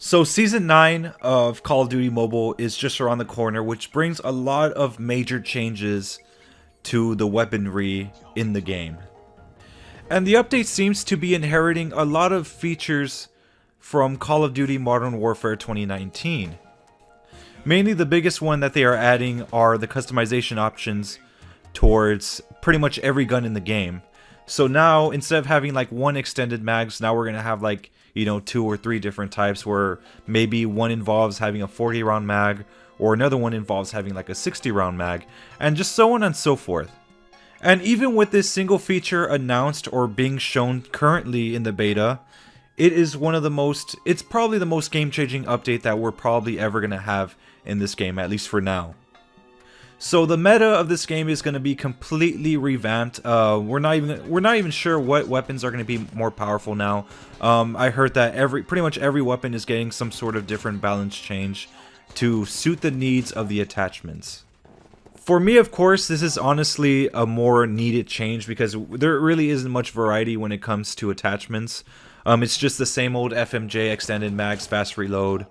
So Season 9 of Call of Duty Mobile is just around the corner, which brings a lot of major changes to the weaponry in the game. And the update seems to be inheriting a lot of features from Call of Duty Modern Warfare 2019. Mainly the biggest one that they are adding are the customization options towards pretty much every gun in the game. So now, instead of having like one extended mags, now we're going to have like, you know, 2 or 3 different types where maybe one involves having a 40 round mag or another one involves having like a 60 round mag, and just so on and so forth. And even with this single feature announced or being shown currently in the beta, it is one of the most, it's probably the most game-changing update that we're probably ever going to have in this game, at least for now. So the meta of this game is going to be completely revamped. We're not even sure what weapons are going to be more powerful now. I heard that pretty much every weapon is getting some sort of different balance change to suit the needs of the attachments. For me, of course, this is honestly a more needed change because there really isn't much variety when it comes to attachments. It's just the same old FMJ, extended mags, fast reload,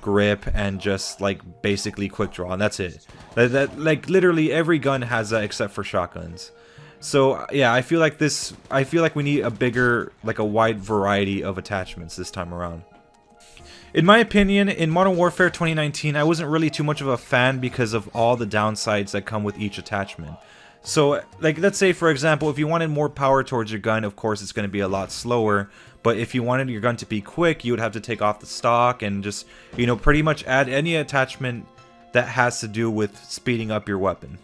grip, and just like basically quick draw, and that's it. Like literally every gun has that except for shotguns. So yeah, I feel like we need a bigger, like a wide variety of attachments this time around. In my opinion, in Modern Warfare 2019, I wasn't really too much of a fan because of all the downsides that come with each attachment. So, like, let's say, for example, if you wanted more power towards your gun, of course, it's going to be a lot slower. But if you wanted your gun to be quick, you would have to take off the stock and just, you know, pretty much add any attachment that has to do with speeding up your weapon.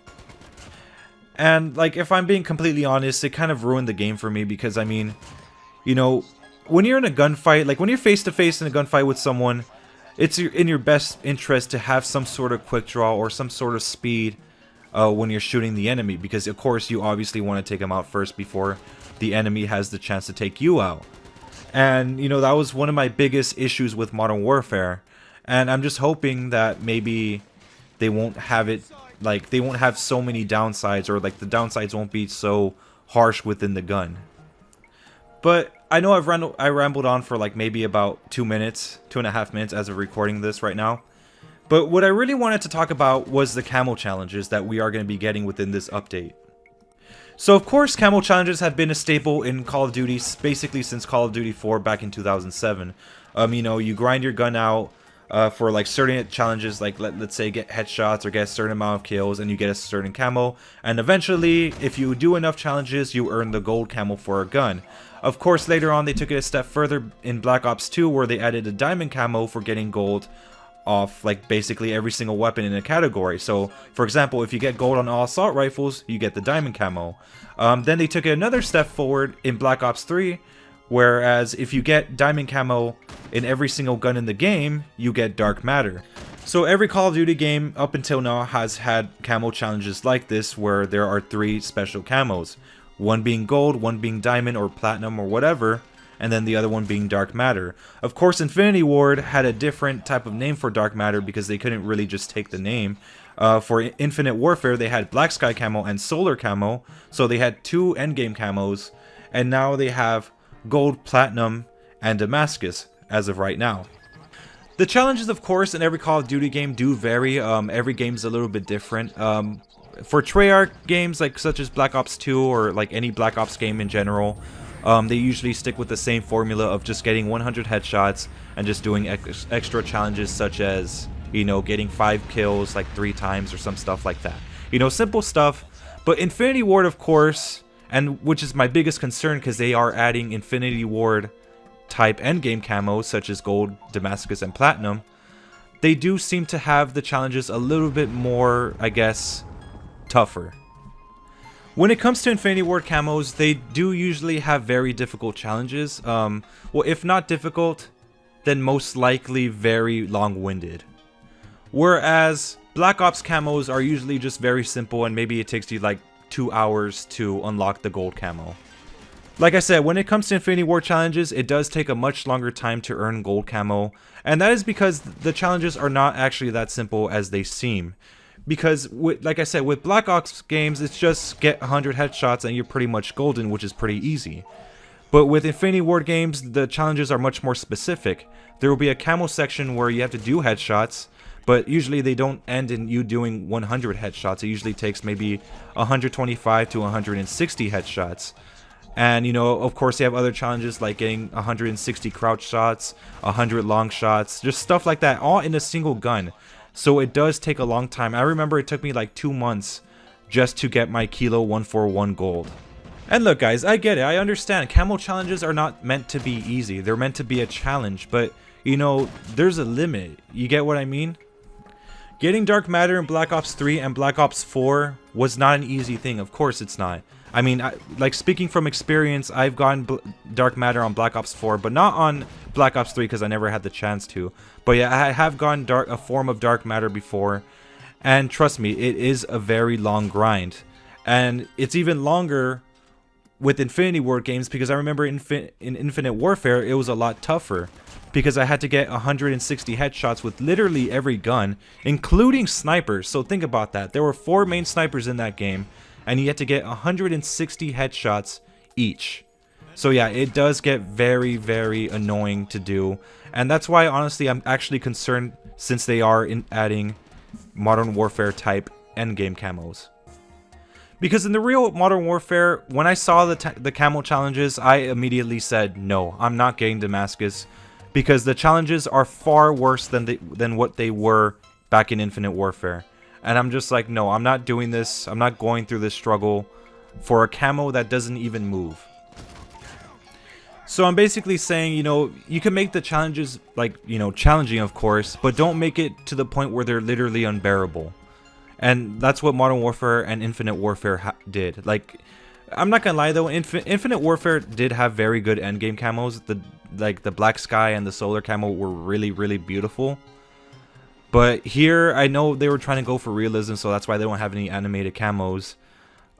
And, like, if I'm being completely honest, it kind of ruined the game for me because, I mean, you know, when you're in a gunfight, like when you're face-to-face in a gunfight with someone, it's in your best interest to have some sort of quick draw or some sort of speed when you're shooting the enemy, because of course you obviously want to take them out first before the enemy has the chance to take you out. And you know, that was one of my biggest issues with Modern Warfare, and I'm just hoping that maybe they won't have it, like they won't have so many downsides, or like the downsides won't be so harsh within the gun. But I know I rambled on for like maybe about 2 minutes, 2.5 minutes as of recording this right now. But what I really wanted to talk about was the camo challenges that we are going to be getting within this update. So of course, camo challenges have been a staple in Call of Duty basically since Call of Duty 4 back in 2007. You know, you grind your gun out for like certain challenges, like let's say get headshots or get a certain amount of kills, and you get a certain camo. And eventually, if you do enough challenges, you earn the gold camo for a gun. Of course, later on they took it a step further in Black Ops 2, where they added a diamond camo for getting gold off like basically every single weapon in a category. So for example, if you get gold on all assault rifles, you get the diamond camo. Then they took it another step forward in Black Ops 3, whereas if you get diamond camo in every single gun in the game, you get dark matter. So every Call of Duty game up until now has had camo challenges like this, where there are 3 special camos. One being gold, one being diamond or platinum or whatever, and then the other one being dark matter. Of course, Infinity Ward had a different type of name for dark matter because they couldn't really just take the name. For Infinite Warfare, they had Black Sky Camo and Solar Camo, so they had 2 endgame camos, and now they have Gold, Platinum, and Damascus as of right now. The challenges, of course, in every Call of Duty game do vary. Every game's a little bit different. For Treyarch games like such as Black Ops 2 or like any Black Ops game in general, they usually stick with the same formula of just getting 100 headshots and just doing extra challenges such as, you know, getting 5 kills like 3 times or some stuff like that. You know, simple stuff. But Infinity Ward, of course, and which is my biggest concern because they are adding Infinity Ward type endgame camos such as Gold, Damascus, and Platinum, they do seem to have the challenges a little bit more, I guess, tougher. When it comes to Infinity Ward camos, they do usually have very difficult challenges. Well, if not difficult, then most likely very long-winded. Whereas Black Ops camos are usually just very simple, and maybe it takes you like 2 hours to unlock the gold camo. Like I said, when it comes to Infinity Ward challenges, it does take a much longer time to earn gold camo, and that is because the challenges are not actually that simple as they seem. Because, like I said, with Black Ops games, it's just get 100 headshots and you're pretty much golden, which is pretty easy. But with Infinity Ward games, the challenges are much more specific. There will be a camo section where you have to do headshots, but usually they don't end in you doing 100 headshots. It usually takes maybe 125 to 160 headshots. And, you know, of course, they have other challenges like getting 160 crouch shots, 100 long shots, just stuff like that, all in a single gun. So it does take a long time. I remember it took me like 2 months just to get my Kilo 141 gold. And look, guys, I get it. I understand. Camo challenges are not meant to be easy. They're meant to be a challenge. But, you know, there's a limit. You get what I mean? Getting Dark Matter in Black Ops 3 and Black Ops 4 was not an easy thing. Of course it's not. I mean, like, speaking from experience, I've gotten Dark Matter on Black Ops 4, but not on Black Ops 3 because I never had the chance to. But yeah, I have gotten a form of Dark Matter before. And trust me, it is a very long grind. And it's even longer with Infinity Ward games, because I remember in Infinite Warfare, it was a lot tougher. Because I had to get 160 headshots with literally every gun, including snipers. So think about that. There were 4 main snipers in that game, and you had to get 160 headshots each. So yeah, it does get very, very annoying to do. And that's why, honestly, I'm actually concerned since they are adding Modern Warfare type endgame camos. Because in the real Modern Warfare, when I saw the camo challenges, I immediately said, no, I'm not getting Damascus. Because the challenges are far worse than what they were back in Infinite Warfare. And I'm just like, no, I'm not doing this. I'm not going through this struggle for a camo that doesn't even move. So I'm basically saying, you know, you can make the challenges, like, you know, challenging, of course, but don't make it to the point where they're literally unbearable. And that's what Modern Warfare and Infinite Warfare did. Like, I'm not gonna lie though, Infinite Warfare did have very good endgame camos. The Black Sky and the Solar camo were really, really beautiful. But here, I know they were trying to go for realism, so that's why they don't have any animated camos.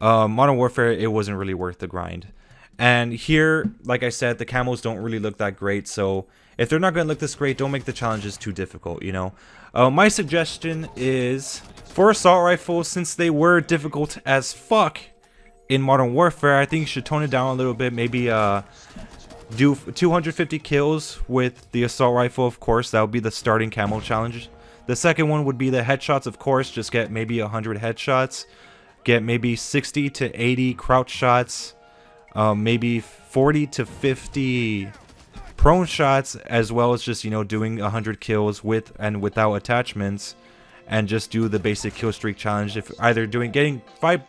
Modern Warfare, it wasn't really worth the grind. And here, like I said, the camos don't really look that great, so if they're not going to look this great, don't make the challenges too difficult, you know? My suggestion is, for assault rifles, since they were difficult as fuck in Modern Warfare, I think you should tone it down a little bit, maybe do 250 kills with the assault rifle, of course. That would be the starting camo challenge. The second one would be the headshots, of course. Just get maybe 100 headshots. Get maybe 60 to 80 crouch shots. Maybe 40 to 50 prone shots, as well as just, you know, doing 100 kills with and without attachments. And just do the basic kill streak challenge. If either getting like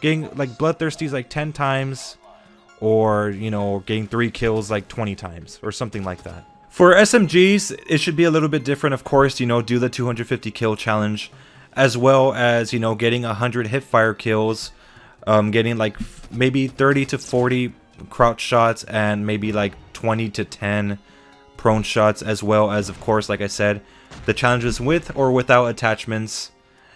bloodthirsties like 10 times, or, you know, getting 3 kills like 20 times, or something like that. For SMGs, it should be a little bit different, of course, you know, do the 250 kill challenge, as well as, you know, getting 100 hipfire kills, getting like maybe 30 to 40 crouch shots, and maybe like 20 to 10 prone shots, as well as, of course, like I said, the challenges with or without attachments,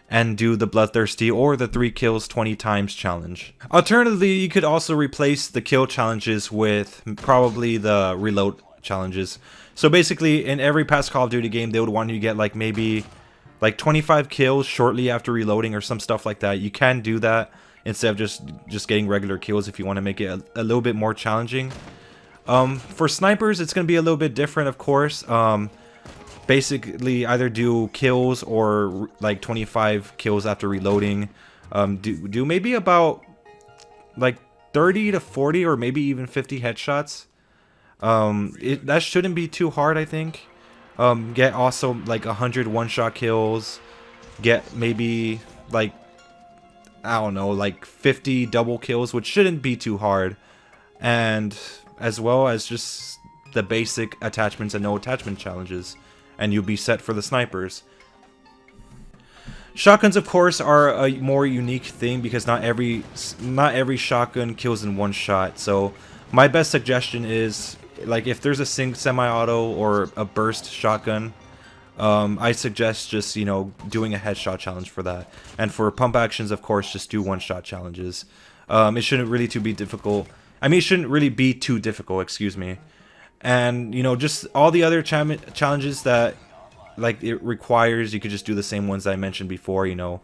and do the bloodthirsty or the 3 kills 20 times challenge. Alternatively, you could also replace the kill challenges with probably the reload challenges. So basically, in every past Call of Duty game, they would want you to get like maybe like 25 kills shortly after reloading or some stuff like that. You can do that instead of just getting regular kills if you want to make it a little bit more challenging. For snipers, it's going to be a little bit different, of course. Basically, either do kills or like 25 kills after reloading. Do maybe about like 30 to 40 or maybe even 50 headshots. That shouldn't be too hard, I think. Get also like 100 one-shot kills. Get maybe like, I don't know, like 50 double kills, which shouldn't be too hard. And as well as just the basic attachments and no attachment challenges. And you'll be set for the snipers. Shotguns, of course, are a more unique thing because not every shotgun kills in one shot. So my best suggestion is, like, if there's a semi-auto or a burst shotgun, I suggest just, you know, doing a headshot challenge for that. And for pump actions, of course, just do one-shot challenges. It shouldn't really be difficult. I mean, it shouldn't really be too difficult, excuse me. And, you know, just all the other challenges that, like, it requires, you could just do the same ones that I mentioned before, you know,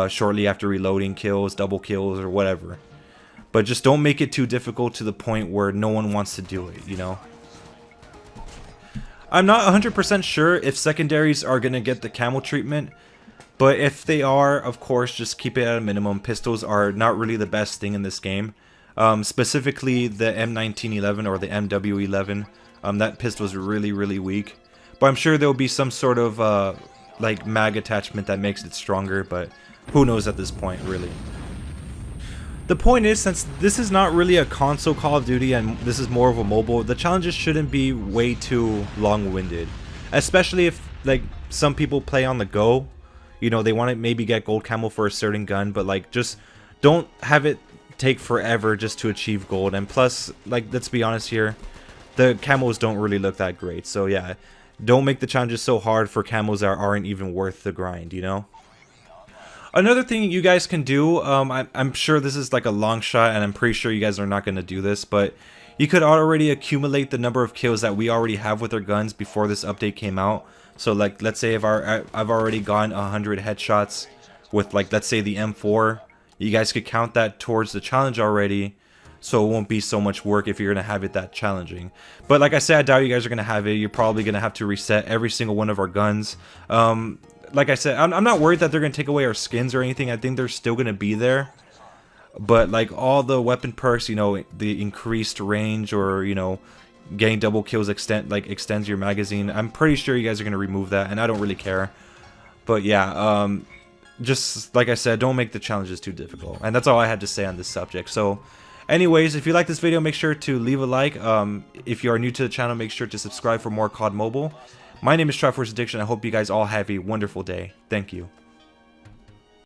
shortly after reloading kills, double kills, or whatever. but just don't make it too difficult to the point where no one wants to do it, you know? I'm not 100% sure if secondaries are going to get the camo treatment, but if they are, of course, just keep it at a minimum. Pistols are not really the best thing in this game. Specifically the M1911 or the MW11. That pistol is really, really weak. But I'm sure there will be some sort of like mag attachment that makes it stronger, but who knows at this point, really. The point is, since this is not really a console Call of Duty and this is more of a mobile, the challenges shouldn't be way too long-winded. Especially if, like, some people play on the go. You know, they want to maybe get gold camo for a certain gun, but, like, just don't have it take forever just to achieve gold. And plus, like, let's be honest here, the camos don't really look that great. So, yeah, don't make the challenges so hard for camos that aren't even worth the grind, you know? Another thing you guys can do, I'm sure this is like a long shot, and I'm pretty sure you guys are not going to do this, but you could already accumulate the number of kills that we already have with our guns before this update came out. So, like, let's say if I've already gotten 100 headshots with, like, let's say the M4, you guys could count that towards the challenge already, so it won't be so much work if you're going to have it that challenging. But like I said, I doubt you guys are going to have it. You're probably going to have to reset every single one of our guns. Like I said, I'm not worried that they're going to take away our skins or anything. I think they're still going to be there. But, like, all the weapon perks, you know, the increased range or, you know, getting double kills extends your magazine. I'm pretty sure you guys are going to remove that, and I don't really care. But, yeah, just like I said, don't make the challenges too difficult. And that's all I had to say on this subject. So, anyways, if you like this video, make sure to leave a like. If you are new to the channel, make sure to subscribe for more COD Mobile. My name is Triforce Addiction. I hope you guys all have a wonderful day. Thank you.